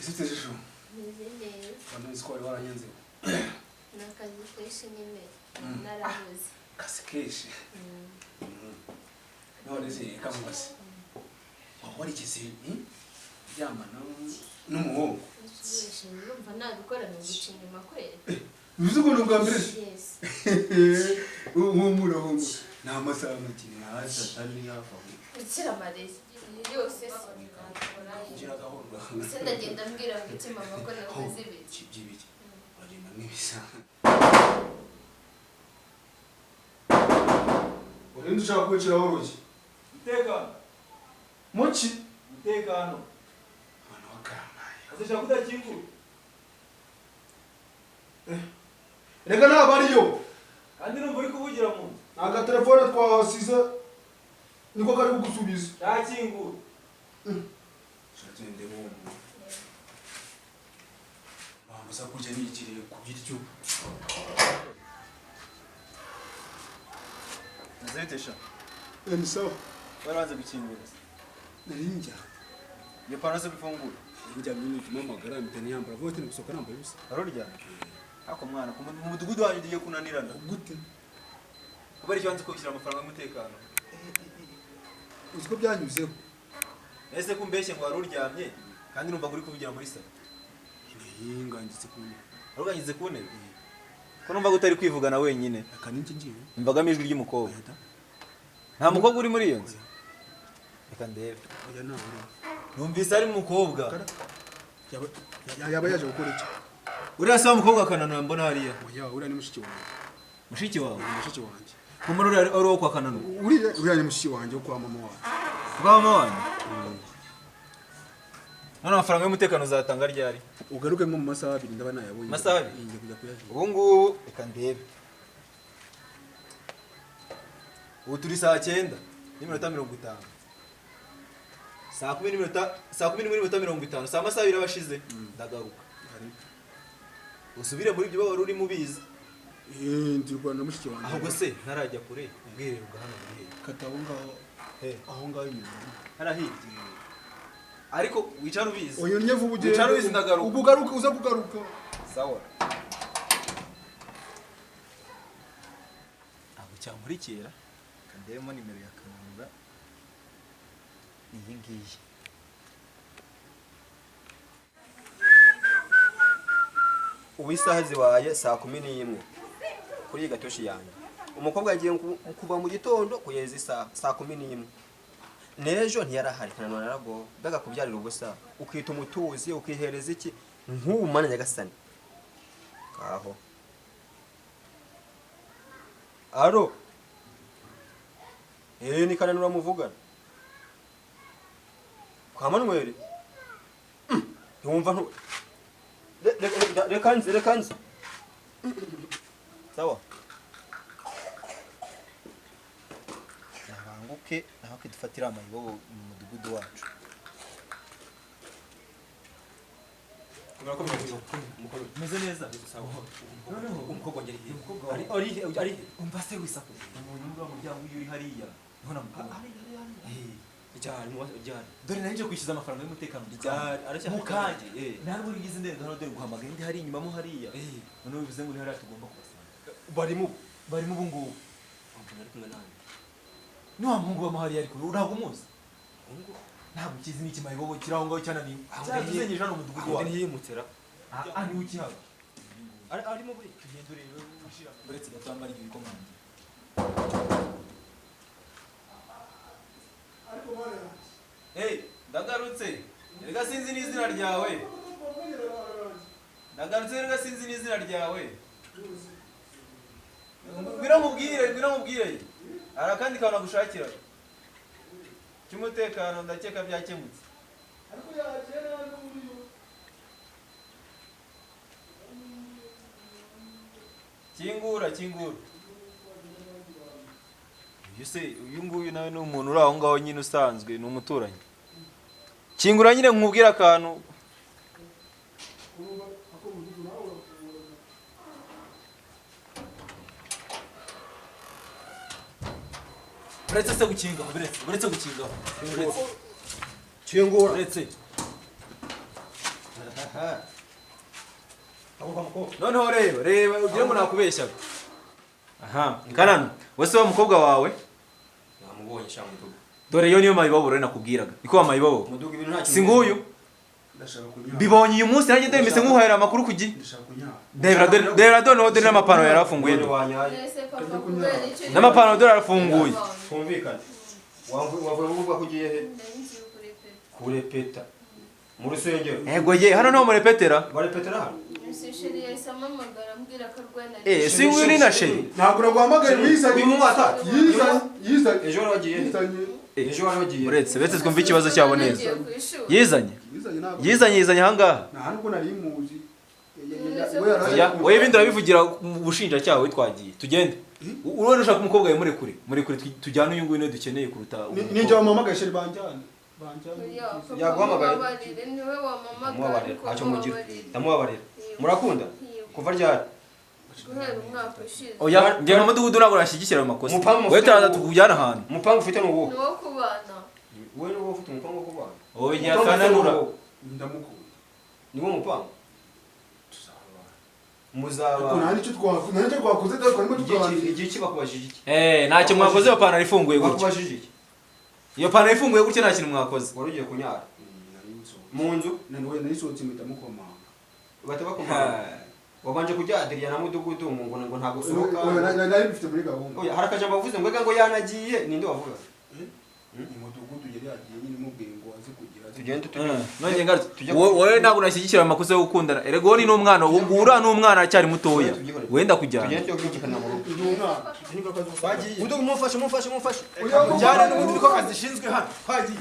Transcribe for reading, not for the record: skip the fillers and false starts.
Ese ejo meze neza wanoze ko wari waranyanze nakazi kenshi nyine narabuze kasi kenshi none se kamubase wari kisi ryamana n'umuhungu wese urumva nabikora no guca inyuma kwere bivuze ko n'ubwa mbere yes humura nta masaha makiri hasi atari hafa ukira amarezi yose kugira gahoro se ndagenda mbwira ngo iki mama ko nakoze ibiki byibiki uragenda mwibisa urinde ushaka kwicira horoki Mutekano. muki Mutekano. abantu bakamaye Azashaka kudakingura. reka ntabwo ariyo Kandi numva uri kuvugira mu nzu. aka telefone twasize niko kari kugusubiza Ntakingura. Shagende wo bamuza kujya nigiriye ku biryo Nazetesha. ni sawa Baranze gukingura. narinjya Iyo panase gufungura. njya mimi tumamagara mpene yambara vote nikusoka nambaye ubusa Arorya. Hako mwana ku mudugudu wanyu ugiye kunanirana. gute Kuba ari cyanze ko bishyira amafaranga y'umutekano. uziko byanyuzeho Ese kumbeshye ngo waruryamye kandi numva uri kuvugira muri salo. yingangitse kune Aruganyize ku ntebe. Ko numva gutari kwivugana wenyine. akaninki ngiye Imvagamo ijwi ry'umukobwa. Nta mukobwa uri muri iyo nzu. Reka ndebe. oya nawe Numvise ari umukobwa. yaba yaje gukora iki Uriya se umukobwa kananura mbona hariya. oya uriya ni mushiki wanjye Mushiki wawe. mushiki wanjye Kumara uri wo kwa kananura. uriya ni mushiki wanjye wo kwa mama wawe Kwa mama wanyu. None amafaranga y'umutekano uzatanga ryari? ugaruke nko mu masaha 2 ndaba nayabonye Masaha abiri? njye kujya kuyagira Ubu ngubu reka ndebe. Ubu turi saa 9 n'iminota 50. Saa 10 n'iminota 50. Saa masaha 2 abashize. Ndagaruka. Usubire muri ibyo wari uri mubizi. ndirwana mushiki wanjye Ahubwo se ntarajya kure ubwirero hano muri he. kataho ngaho aho ngaho inyuma Harahirye. Ariko wicara ubizi. oya nyevu bugende Wicara ubizi ndagaruka. ubugaruka uza kugaruka Sawa. Abo cyamurikira kandemo nimero ya kananura. Iyi ngiyi. Ubu isaha zibaye saa 11 kuri gatoshi yanjye. Umukobwa yagiye kuva mu gitondo kugeza isaha saa 11. Nejo ntiyarahari kananura narago daga kubyarira ubusa ukita umutuzi ukihereza iki nk'ubumana nyagasani kaho. Aro ni kananura muvugana kwa Manuel. Yumva ntu reka nzi sawa nabanguke naho kidufatira amayibobo mu mudugudu wacu. Meze neza sawa. Noneho umukobwa ari umva se wisako umuntu ngo muryango uri hariya niho namukobwa ryari dore naje kwishyuza amafaranga y'umutekano ryari aracyafite ntabwo ngize ndende hano dore guhamagara ndi hari inyuma mo hariya none bivuze ngo ni hariya tugomba kubasanga barimo ubu ngubu ari kumwe nande ni wa muhungu wa mahari ariko ntabwo umuzi ntabwo kizi ni kimayibobo kiraho ngaho cyananiwe cyazenyeje hano umudugudu wawe ntiyimutera ari ukihaba arimo buri tugendure ushira uretse gatambara igihe komande. Ndagarutse. Rega sinzi n'izina ryawe. Ndagarutse rega sinzi n'izina ryawe. Ngwira mubwire. Ara kandi kana gushakira. Cyumutekano ndakeka byakemutse. Ariko yakera n'uriyo. Kingura. Uyu nguyu nawe ni umuntu uri aho ngaho nyine usanzwe ni umuturanyi. Kingura nyine nkubwira akantu. Uretse se gukingaho, uretse gukingaho. Kingura. Uretse. aha ako kamukobwa noneho reba ugire ngo nakubeshyaga aha kanano wese wa mukobwa wawe namubonye sha mudugu dore yo niyo mayibobo rero nakubwiraga niko wa mayibobo mudugu ibintu nta si nguyu ndashaka kunyara bibonye uyu munsi nanjye ndemese nk'uhahera amakuru ku gihe ndashaka kunyara debra dore n'amapantaro yarafunguye wanyaye Nese papa kubera icyo n'amapantaro dore arafunguye twumvikane wavuye uvuga ko ugiye he Ndagiye kurepeta. kurepeta mu rusengero ego ye hano niho murepetera barepetera hano Ese sheri yahise amamagara ambwira ko arwaye si nguyu ni na sheri ntabwo naguhamagaye wizanye uyu mwata yizanye ejo wari wagiye he yizanye ejo wari wagiye uretse twumva ikibazo cyabo neza Nagiye ku ishuri. yizanye ntabwo yizanye ahangaha nta nubwo nari muzi wowe ibindi urabivugira mu bushinjacyaha we twagiye tugende urabona ushaka umukobwa we murekure tujyane uyu nguyu niwe dukeneye kuruta ninjye wamuhamagaye sheri banjyane Oya, papa Yaguhamagaye? mubabarire, niwe wamamagara mubabarira ariko ntacyo mugira mubabarire. ndamubabarira murakunda Yego. kuva ryari Guhera umwaka ushize. oya njye mu mudugudu ntabwo nashyigikira ayo makosa Umupangu wowe mufite turaza ubu. tukujyana ahantu umupangu ufite ni uwuhe Ni uwo kubana. wowe ni wowe ufite umupangu wo kubana oya Umupangu ufite ni kananura uwuhe? ndamukunda ni wo mupangu ariko muzaba nta nicyo twakoze dore twarimo tuganira igihe ki bakubajije iki ntacyo mwakoze iyo pantaro ifunguye gutya bakubajije iki iyo pantaro ifunguye gutya nta kintu mwakoze wari ugiye kunyara mu nzu narisohotse mpita mukomanga bahita bakumara wabanje kujyadiriya na mudugudu ngo ntabwo usohoka nari bifite muri gahunda oya hari akajambo bavuze ngo ega ngo yanagiye ninde wavuga umudugudu yari yagiye nyine mubwiye ngo aze kugira tugende none ngarutse wowe ntabwo nashyigikira amakosa yo gukundana erega wowe ni n'umwana uriya n'umwana aracyari mutoya wenda kujyana tugende cyo kwigikana mu rugo uyu mwana mudugudu mumfashe ujyane n'ubundi niko kazi ishinzwe hano twagiye